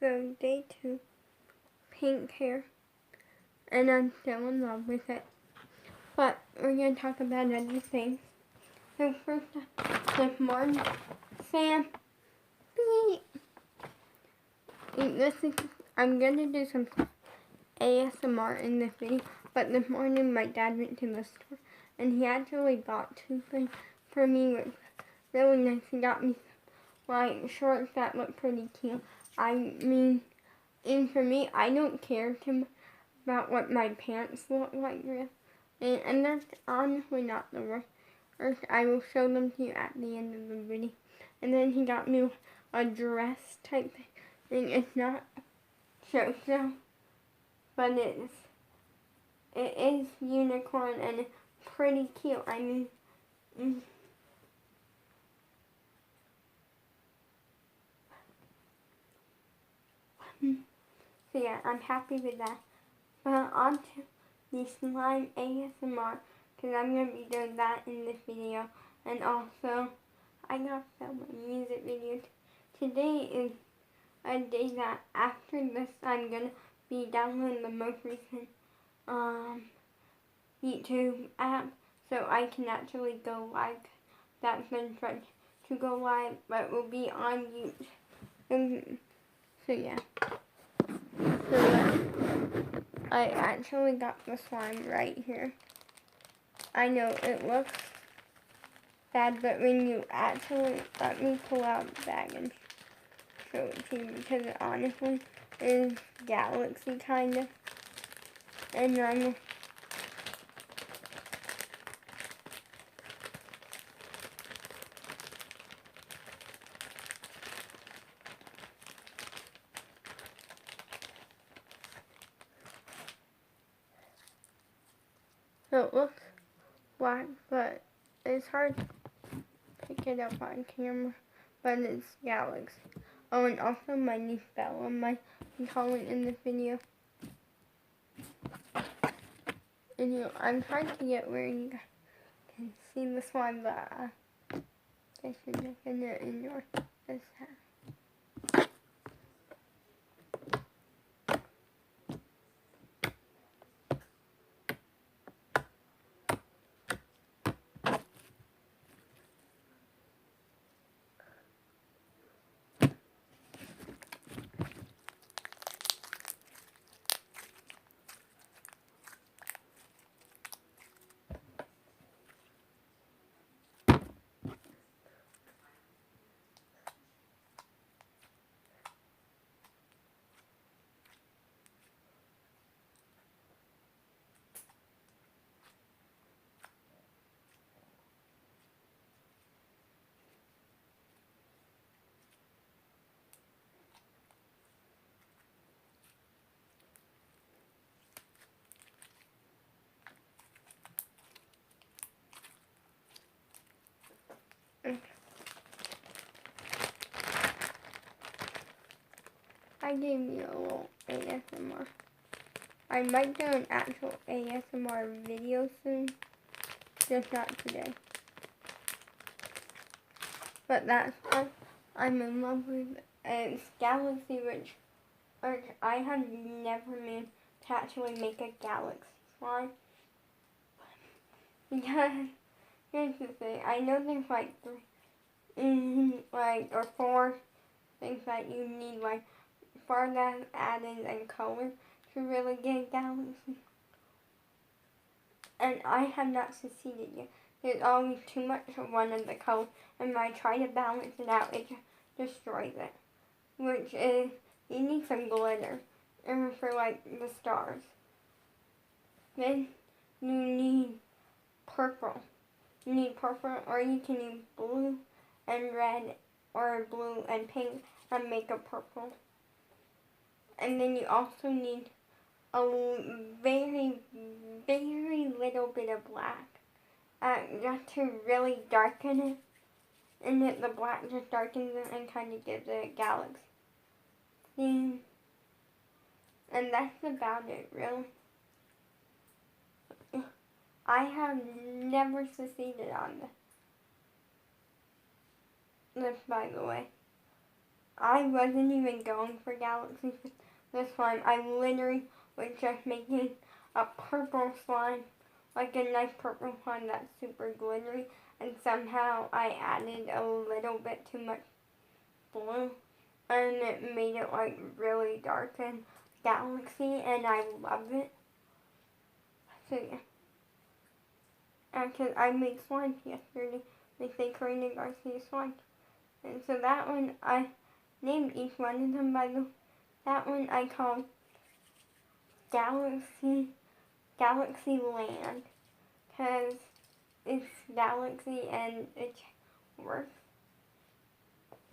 So day 2, pink hair, and I'm still in love with it. But we're going to talk about other things. So first, this morning, Sam, I'm going to do some ASMR in this video, but this morning my dad went to the store, and he actually bought 2 things for me, which was really nice. He got me like shorts that look pretty cute. I mean, and for me, I don't care too much about what my pants look like, really. And that's honestly not the worst. I will show them to you at the end of the video. And then he got me a dress type thing. And it's not so, but it is unicorn and it's pretty cute. I mean, so yeah, I'm happy with that. But on to the slime ASMR, because I'm going to be doing that in this video. And also, I got to film a music video. Today is a day that after this, I'm going to be downloading the most recent YouTube app, so I can actually go live. That's been trying to go live, but will be on YouTube. So yeah. So I actually got the slime right here. I know it looks bad, but when you actually, let me pull out the bag and show it to you, because it honestly is galaxy kind of. And I'm so it looks black, but it's hard to pick it up on camera, but it's galaxy. Oh, and also my niece Bella might be calling in this video. And you know, I'm trying to get where you guys can see the slime, but I should look in it in your this hat. I gave you a little ASMR. I might do an actual ASMR video soon, just not today. But that's what I'm in love with. It's Galaxy, which I have never managed to actually make a Galaxy slime. Because here's the thing, I know there's like 4 things that you need, like far that added and color to really get a Galaxy. And I have not succeeded yet. There's always too much of one of the colors, and when I try to balance it out, it just destroys it. Which is, you need some glitter for like the stars. Then you need purple. You need purple, or you can use blue and red, or blue and pink, and make a purple. And then you also need a very, very little bit of black. Just to really darken it. And then the black just darkens it and kind of gives it a galaxy theme. And that's about it, really. I have never succeeded on this, by the way. I wasn't even going for Galaxy this one. I literally was just making a purple slime, like a nice purple slime that's super glittery, and somehow I added a little bit too much blue, and it made it like really dark and galaxy, and I love it. So yeah. Because I made slime yesterday with the Karina Garcia slime. And so that one, I named each one of them by the, that one I called Galaxy Land. Because it's galaxy and it works.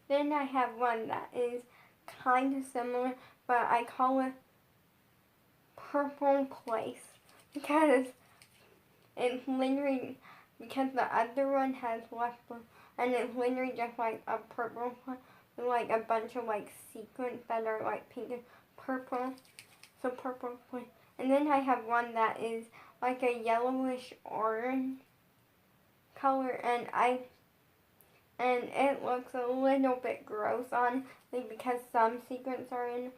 Then I have one that is kind of similar, but I call it Purple Place. Because it's literally, because the other one has less blue, and it's literally just like a purple one with like a bunch of like sequins that are like pink and purple. So purple place. And then I have one that is like a yellowish orange color, and it looks a little bit gross on me because some sequins are in,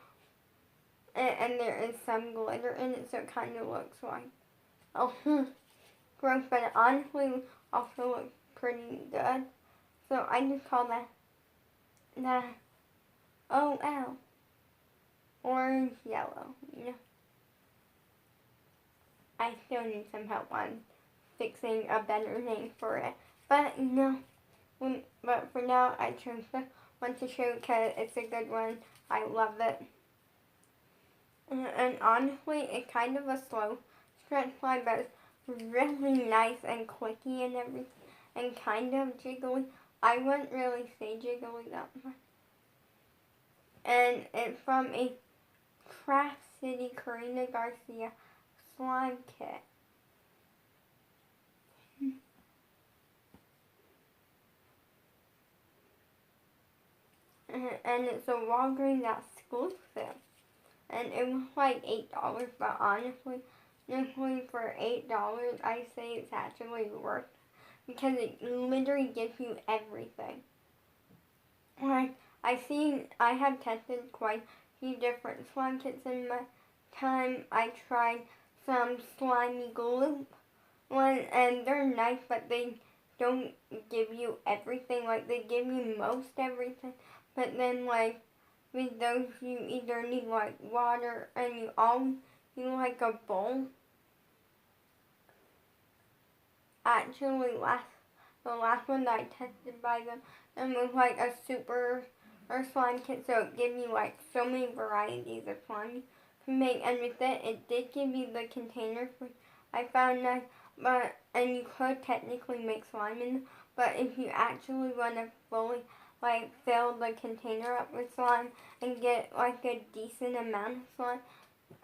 and there is some glitter in it, so it kind of looks like, oh, gross, but it honestly also looks pretty good. So I just call that OL, orange yellow, you know. I still need some help on fixing a better name for it, but you know, but for now I chose the one to show because it's a good one. I love it. And honestly, it's kind of a slow stretch slide, but it's really nice and clicky and everything, and kind of jiggly. I wouldn't really say jiggly that much. And it's from a Craft City Karina Garcia slime kit. And it's a Walgreens exclusive. And it was like $8, but honestly for $8, I say it's actually worth it because it literally gives you everything. Like, I have tested quite a few different slime kits in my time. I tried some slimy glue one, and they're nice, but they don't give you everything. Like, they give you most everything, but then, like, with those, you either need, like, water, and you all need, like, a bowl. Actually, the last one that I tested by them, and was, like, a super or slime kit, so it gave me, like, so many varieties of slime you can make, and with it did give you the container for, I found that, but, and you could technically make slime in them, but if you actually want to fully, like, fill the container up with slime and get, like, a decent amount of slime,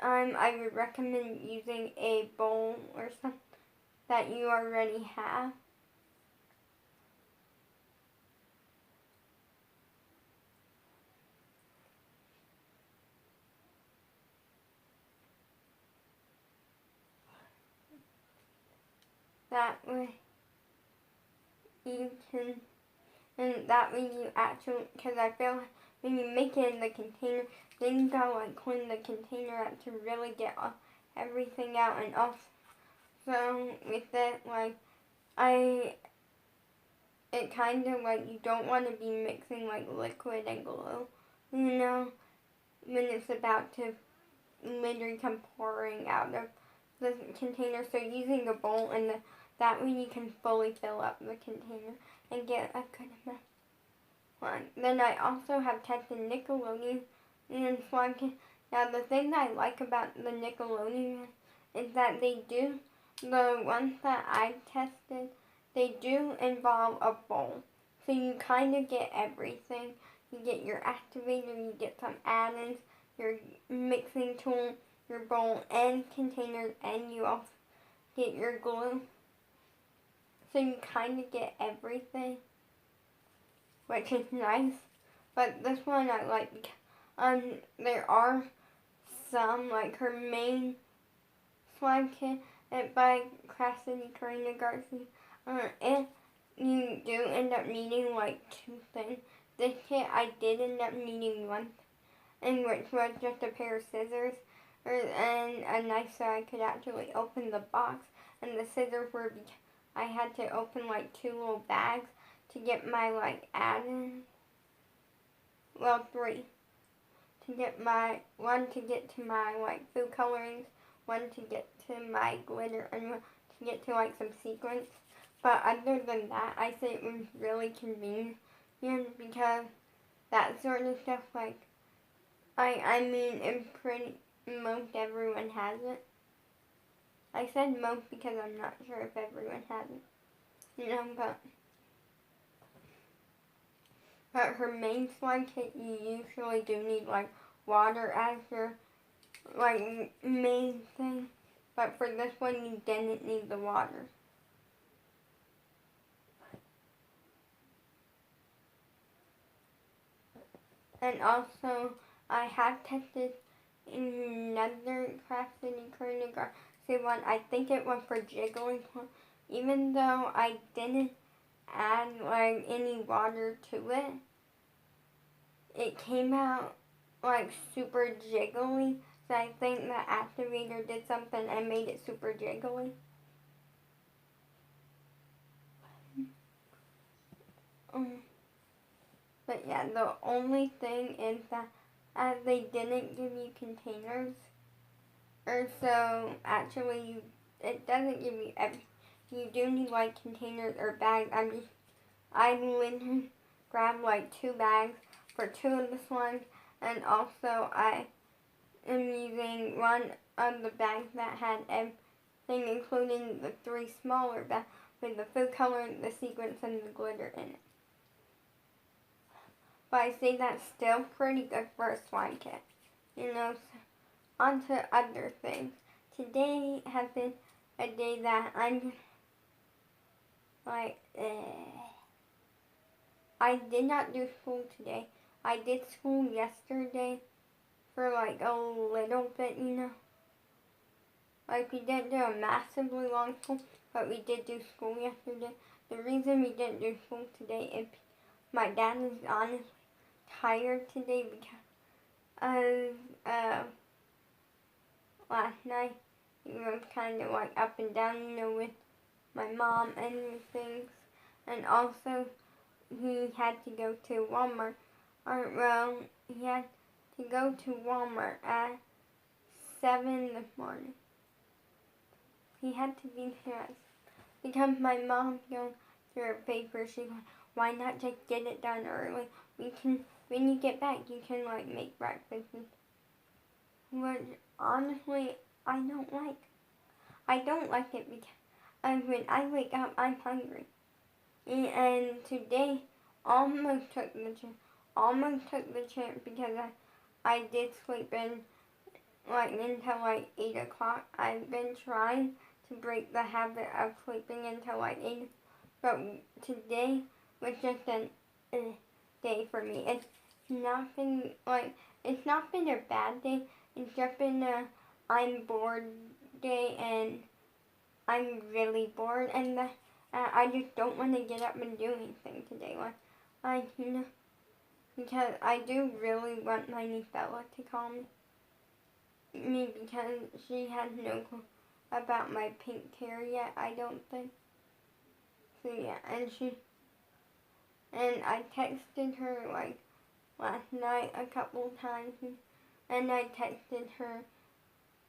I would recommend using a bowl or something that you already have. That way you can, and that way you actually, because I feel like when you make it in the container, then you gotta like clean the container out to really get everything out, and also with it, like, it kind of like, you don't want to be mixing like liquid and glue, you know, when it's about to literally come pouring out of the container. So using a bowl, and that way you can fully fill up the container and get a good amount. One. Then I also have tested Nickelodeon and slime kit. Now the thing that I like about the Nickelodeon is that the ones that I've tested, they do involve a bowl. So you kind of get everything. You get your activator, you get some add-ins, your mixing tool, your bowl and containers, and you also get your glue. So you kind of get everything, which is nice. But this one I like because there are some, like her main slime kit by Craft City Karina Garcia, and you do end up needing like two things. this kit I did end up needing one, and which was just a pair of scissors and a knife so I could actually open the box. And the scissors were because I had to open like 2 little bags to get my like add-in. Well, 3. To get my, 1 to get to my like food colorings, 1 to get to my glitter, and 1 to get to like some sequins. But other than that, I say it was really convenient because that sort of stuff, like, I mean, most everyone has it. I said most because I'm not sure if everyone has it, but her main slime kit, you usually do need, like, water as your, like, main thing. But for this one, you didn't need the water. And also, I have tested another Craft City Current Garcia one. I think it was for jiggling. Even though I didn't add like any water to it, it came out like super jiggly. So I think the activator did something and made it super jiggly. But yeah, the only thing is that they didn't give you containers, or so actually it doesn't give you everything. You do need like containers or bags. I literally grabbed like 2 bags for 2 of the slimes, and also I am using one of the bags that had everything, including the 3 smaller bags with the food coloring, the sequins, and the glitter in it. But I say that's still pretty good for a slime kit. On to other things. Today has been a day that I'm like, I did not do school today. I did school yesterday for like a little bit, Like we didn't do a massively long school, but we did do school yesterday. The reason we didn't do school today is my dad is honestly tired today because last night he was kind of like up and down, with my mom and things, and also he had to go to Walmart. He had to go to Walmart at 7 this morning. He had to be here because my mom going through her paper. She's like, why not just get it done early? When you get back, you can like make breakfast. Which honestly, I don't like. I don't like it because when I wake up, I'm hungry. And today almost took the chance because I did sleep in like until like 8 o'clock. I've been trying to break the habit of sleeping until like 8, but today was just a day for me. It's not been a bad day. It's just been a I'm bored day, and I'm really bored, and I just don't want to get up and do anything today. Because I do really want my niece Bella to call me because she has no clue about my pink hair yet, I don't think. So yeah, and I texted her like last night a couple times, and I texted her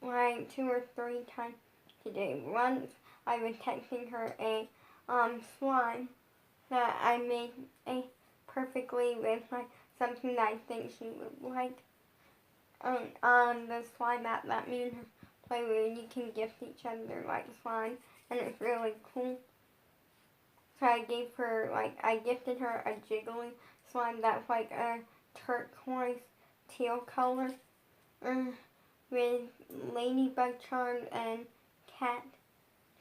like 2 or 3 times today. Once I was texting her a slime that I made perfectly with like something that I think she would like. On the slime app that me and her play with, you can gift each other like slime, and it's really cool. So I gifted her a jiggly slime that's like a turquoise teal color with ladybug charms and cat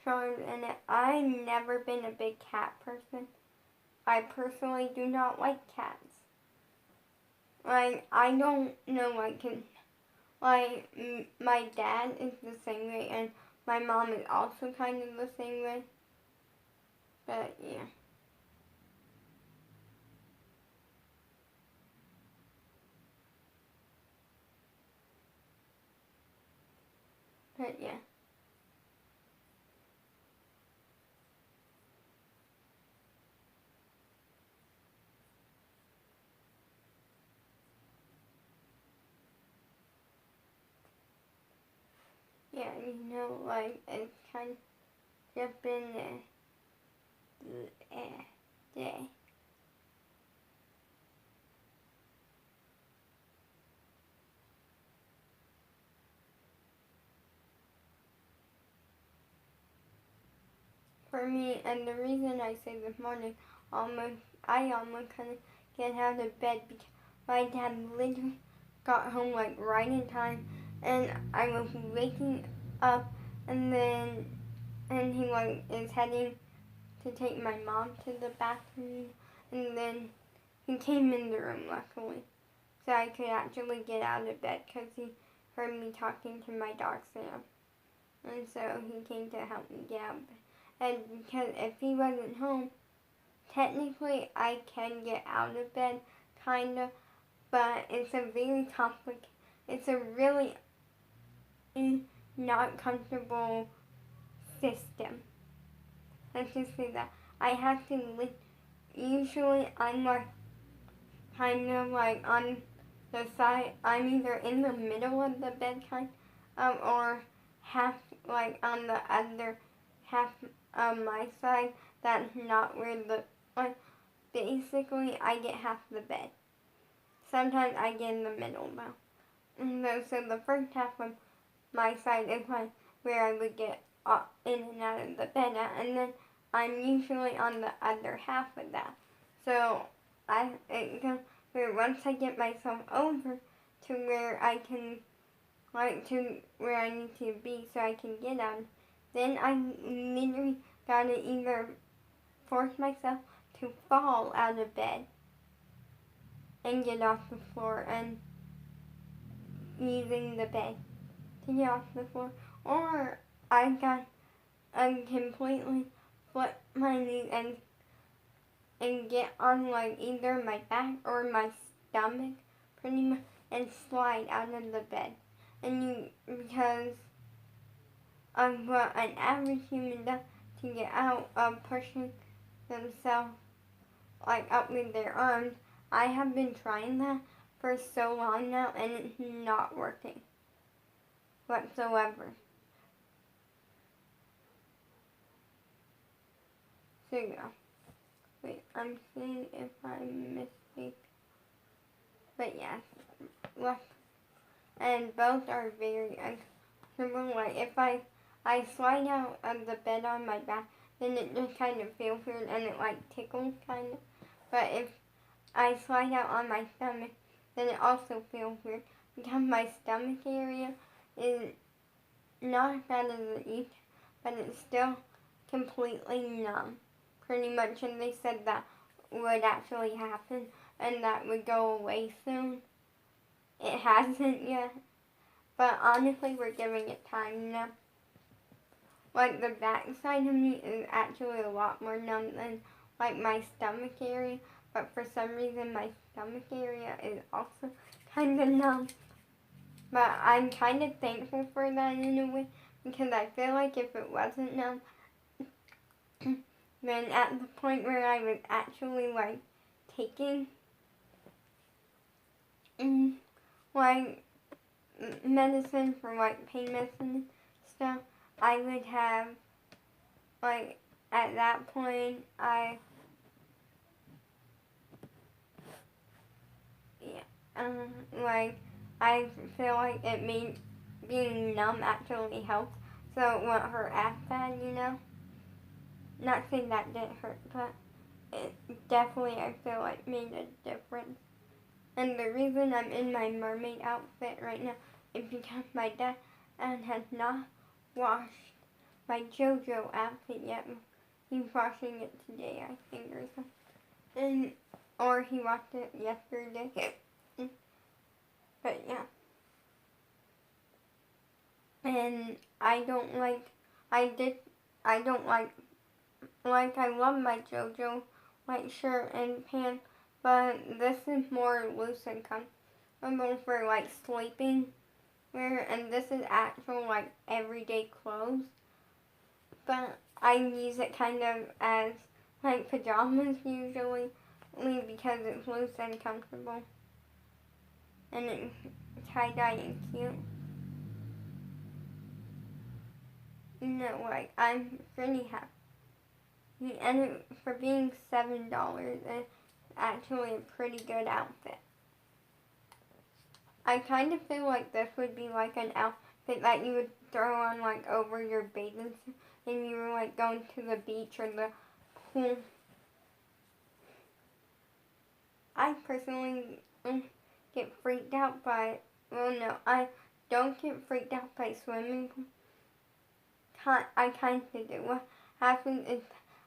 charms in it. I've never been a big cat person. I personally do not like cats. Like, I don't know, my dad is the same way, and my mom is also kind of the same way. But, yeah. But yeah. Yeah, like, it's kind of just been a day. For me, and the reason I say this morning, I almost couldn't get out of bed because my dad literally got home like right in time, and I was waking up, and he like is heading to take my mom to the bathroom, and then he came in the room luckily, so I could actually get out of bed because he heard me talking to my dog Sam, and so he came to help me get out of bed. And because if he wasn't home, technically I can get out of bed, kinda, but it's a very complicated, it's a really not comfortable system. Let's just say that. I have to usually I'm like kind of like on the side, I'm either in the middle of the bed or half like on the other half of my side that's not where the, like, basically I get half the bed. Sometimes I get in the middle though. And so the first half of my side is like where I would get in and out of the bed at, and then I'm usually on the other half of that. So once I get myself over to where I can, like, to where I need to be so I can get out, then I literally gotta either force myself to fall out of bed and get off the floor and using the bed to get off the floor, or I got completely flip my knees and get on like either my back or my stomach pretty much and slide out of the bed. And because of what an average human does to get out of pushing themselves like up with their arms, I have been trying that for so long now and it's not working whatsoever. So yeah. Wait, I'm seeing if I'm mistake. But yeah, left and both are very uncomfortable. Like if I slide out of the bed on my back, then it just kind of feels weird and it like tickles kind of. But if I slide out on my stomach, then it also feels weird because my stomach area is not as bad as it used, but it's still completely numb, pretty much. And they said that would actually happen and that would go away soon. It hasn't yet, but honestly, we're giving it time now. Like the back side of me is actually a lot more numb than like my stomach area, but for some reason my stomach area is also kind of numb. But I'm kind of thankful for that in a way because I feel like if it wasn't numb, then at the point where I was actually like taking like medicine for like pain medicine and stuff, I would have like at that point like I feel like it made being numb actually helped, so it won't hurt as bad, Not saying that didn't hurt, but it definitely I feel like made a difference. And the reason I'm in my mermaid outfit right now is because my dad has not washed my JoJo outfit yet. He's washing it today, I think, or something. Or he washed it yesterday. But yeah. And I don't like I love my JoJo white shirt and pants, but this is more loose and comfortable for like sleeping and this is actual like everyday clothes, but I use it kind of as like pajamas usually, because it's loose and comfortable, and it's tie-dye and cute. Like I'm pretty happy. And for being $7, it's actually a pretty good outfit. I kind of feel like this would be like an outfit that you would throw on like over your bathing suit and you were like going to the beach or the pool. I personally get freaked out by, well no, I don't get freaked out by swimming. I kind of do. What happens is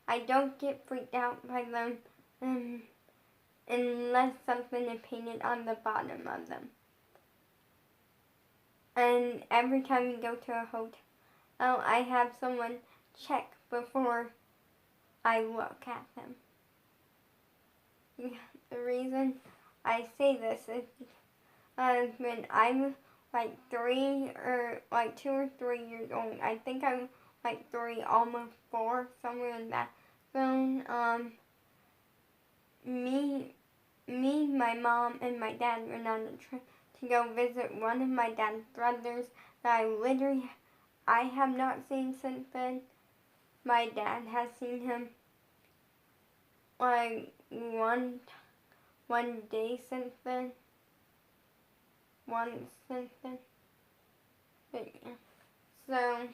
I don't get freaked out by them unless something is painted on the bottom of them. And every time we go to a hotel, I have someone check before I look at them. The reason I say this is when I was like 2 or 3 years old, I think I was like 3, almost 4, somewhere in that zone. My mom, and my dad went on a trip to go visit one of my dad's brothers that I have not seen since then. My dad has seen him like one day since then. Once since then. But yeah. So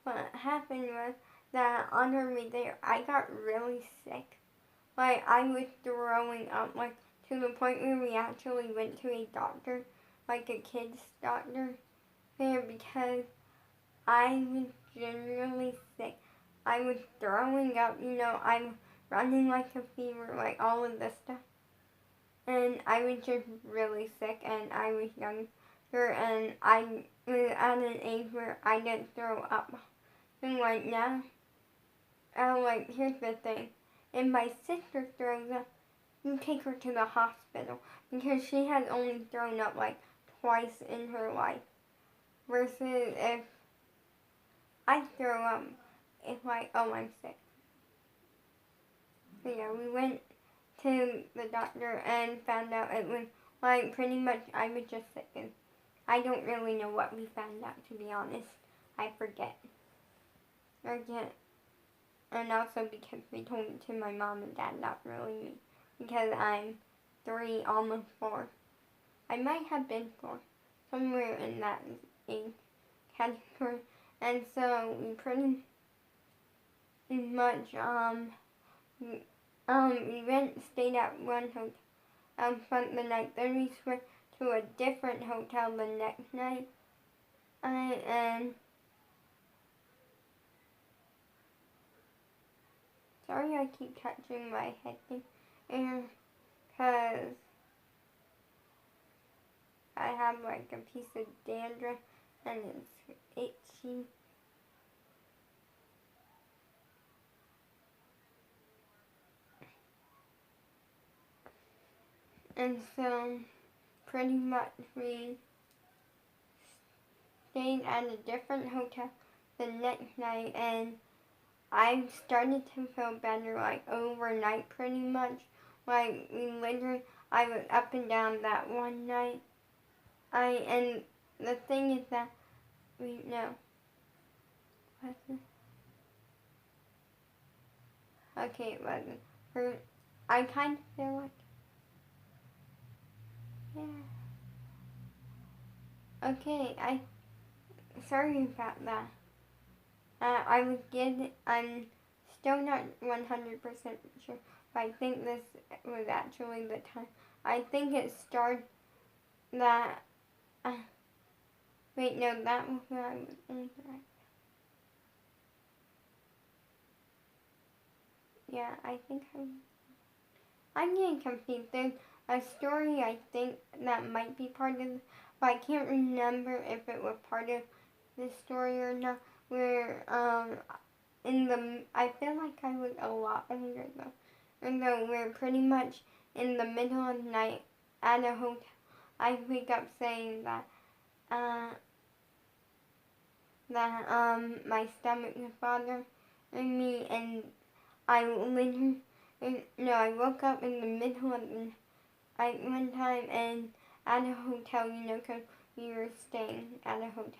what happened was that on our way there, I got really sick. Like I was throwing up, like to the point where we actually went to a doctor, like a kid's doctor there, because I was generally sick. I was throwing up, I'm running like a fever, like all of this stuff. And I was just really sick, and I was younger, and I was at an age where I didn't throw up. And like now, here's the thing. If my sister throws up, you take her to the hospital, because she has only thrown up like twice in her life. Versus if I throw up, it's like, oh, I'm sick. So yeah, we went to the doctor and found out it was like pretty much I was just sick, and I don't really know what we found out, to be honest. I forget. And also because we told it to my mom and dad, not really me. Because I'm 3, almost 4. I might have been 4. Somewhere in that age category. And so we pretty much, we stayed at one hotel, spent the night. Then we switched to a different hotel the next night. And sorry I keep touching my head thing, because I have like a piece of dandruff and it's itchy. And so pretty much we stayed at a different hotel the next night, and I started to feel better like overnight pretty much. Like I was up and down that one night. And the thing is that okay, it wasn't. I kind of feel like, yeah. Okay, sorry about that. I'm still not 100% sure, but I think this was actually the time. I think it started that, wait, no, that was when I was in the Yeah, I think I'm getting confused. There's a story I think that might be part of, but I can't remember if it was part of this story or not, where, I feel like I was a lot older though, and though we're pretty much in the middle of the night at a hotel, I wake up saying that uh, that my stomach was bothering me, and I literally, no, I woke up in the middle of the night one time and at a hotel, you know, because we were staying at a hotel.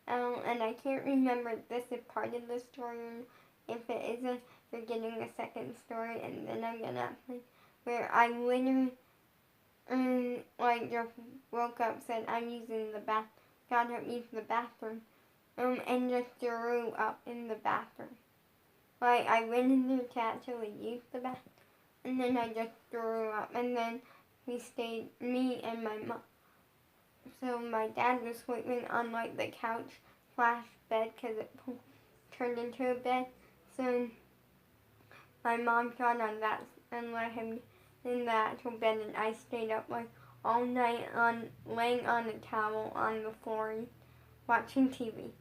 And I can't remember if this is part of the story or if it isn't. We're getting a second story, and then I'm gonna play where I literally like just woke up, said I'm using the got up, used the bathroom, and just threw up in the bathroom. Like I went in there to actually use the bathroom, and then I just threw up, and then we stayed, me and my mom. So my dad was sleeping on like the couch slash bed because it turned into a bed. So my mom got on that and let him in the actual bed, and I stayed up like all night on laying on a towel on the floor watching TV.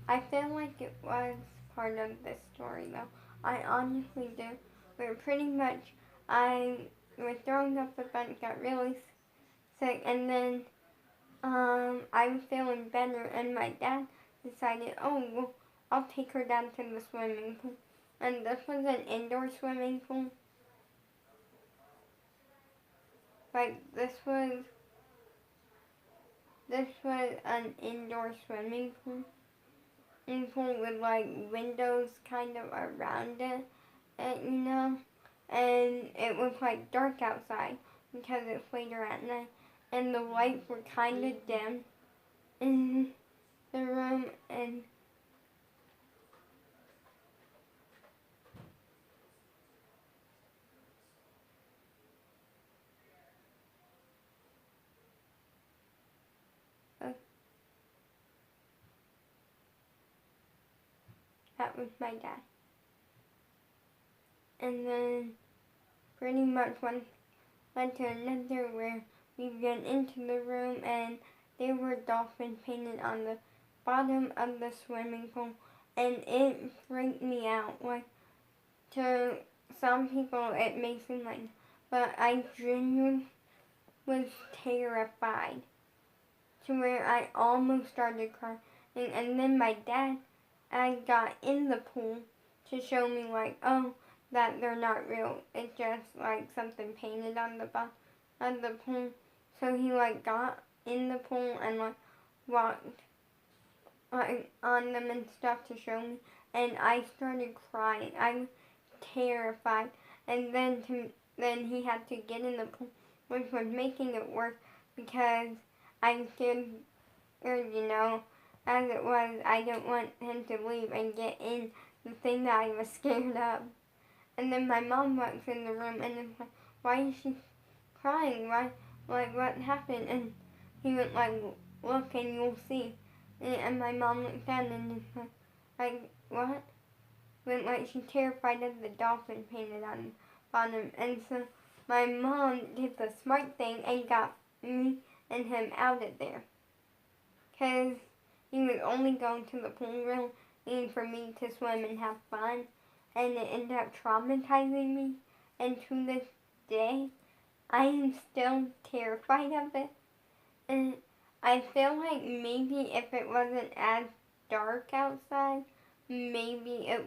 I feel like it was part of this story though. I honestly do. But pretty much I was throwing up a bunch, got really sick, and then I was feeling better, and my dad decided, oh, well, I'll take her down to the swimming pool. And this was an indoor swimming pool. Like, this was an indoor swimming pool. With, like, windows kind of around it, and, you know. And it was, like, dark outside because it's later at night. And the lights were kind of dim in the room, and that was my dad. And then pretty much one went to another where we went into the room, and there were dolphins painted on the bottom of the swimming pool, and it freaked me out. Like, to some people it may seem like, but I genuinely was terrified to where I almost started crying. And then my dad, I got in the pool to show me like, oh, that they're not real. It's just like something painted on the bottom of the pool. So he like got in the pool and like walked like on them and stuff to show me, and I started crying. I was terrified. And then he had to get in the pool, which was making it worse because I'm scared, you know, as it was, I didn't want him to leave and get in the thing that I was scared of. And then my mom walks in the room and is like, why is she crying? Why, like, what happened? And he went like, look and you'll see. And my mom looked down and is like, what? Went like, she's terrified of the dolphin painted on the bottom. And so my mom did the smart thing and got me and him out of there. Because he was only going to the pool really for me to swim and have fun. And it ended up traumatizing me. And to this day, I am still terrified of it. And I feel like maybe if it wasn't as dark outside, maybe it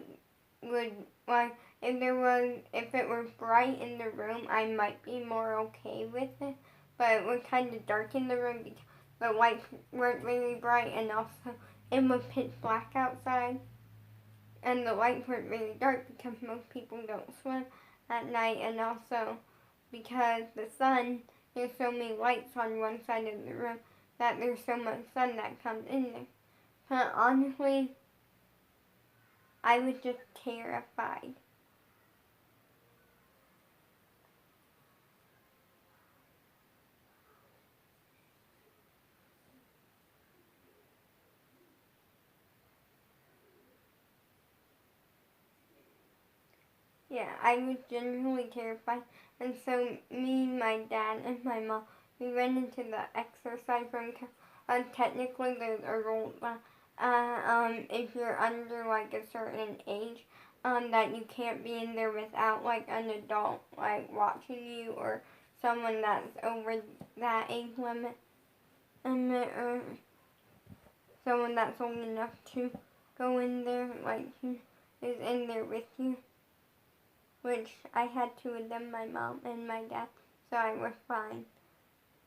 would, like, if it was bright in the room, I might be more okay with it. But it was kind of dark in the room because the lights weren't really bright, and also it was pitch black outside. And the lights weren't really dark because most people don't swim at night, and also because the sun, there's so many lights on one side of the room that there's so much sun that comes in there. But honestly, I was just terrified. Yeah, I was genuinely terrified. And so me, my dad, and my mom, we went into the exercise room. Technically, there's a rule that if you're under like a certain age, that you can't be in there without like an adult like watching you or someone that's over that age limit. and someone that's old enough to go in there, like who is in there with you. Which I had two of them, my mom and my dad, so I was fine.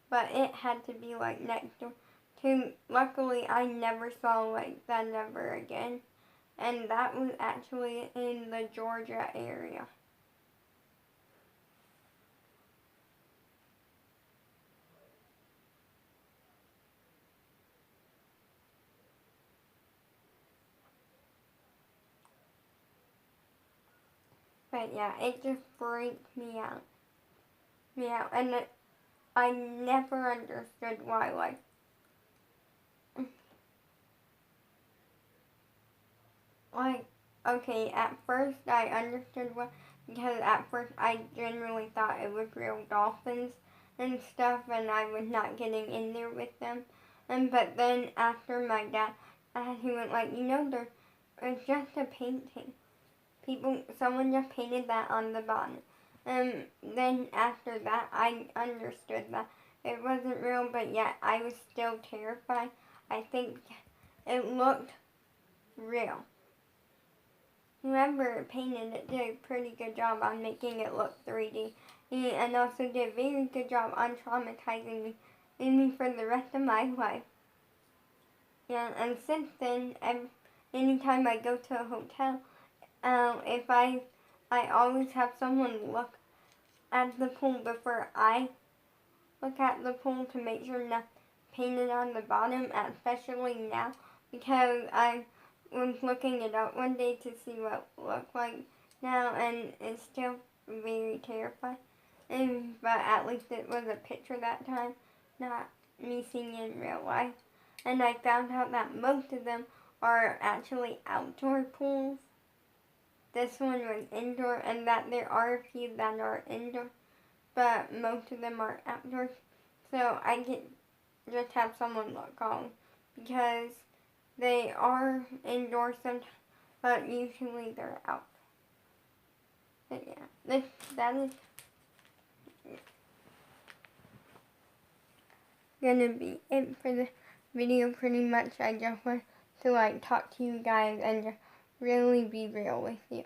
But it had to be like next door to. Luckily, I never saw like that ever again, and that was actually in the Georgia area. But yeah, it just freaked me out. Yeah, and I never understood why. Like, okay, at first I understood why, because at first I generally thought it was real dolphins and stuff, and I was not getting in there with them. And but then after my dad, he went like, it's just a painting. Someone just painted that on the bottom. And then after that, I understood that it wasn't real, but yet I was still terrified. I think it looked real. Whoever painted it did a pretty good job on making it look 3D, and also did a very good job on traumatizing me for the rest of my life. Yeah, and since then, anytime I go to a hotel, if I always have someone look at the pool before I look at the pool to make sure not painted on the bottom, especially now, because I was looking it up one day to see what it looked like now, and it's still very terrifying. But at least it was a picture that time, not me seeing it in real life. And I found out that most of them are actually outdoor pools. This one was indoor, and that there are a few that are indoor, but most of them are outdoors. So I can just have someone look on, because they are indoors sometimes, but usually they're out. But yeah, that is gonna be it for the video pretty much. I just want to talk to you guys and just really be real with you.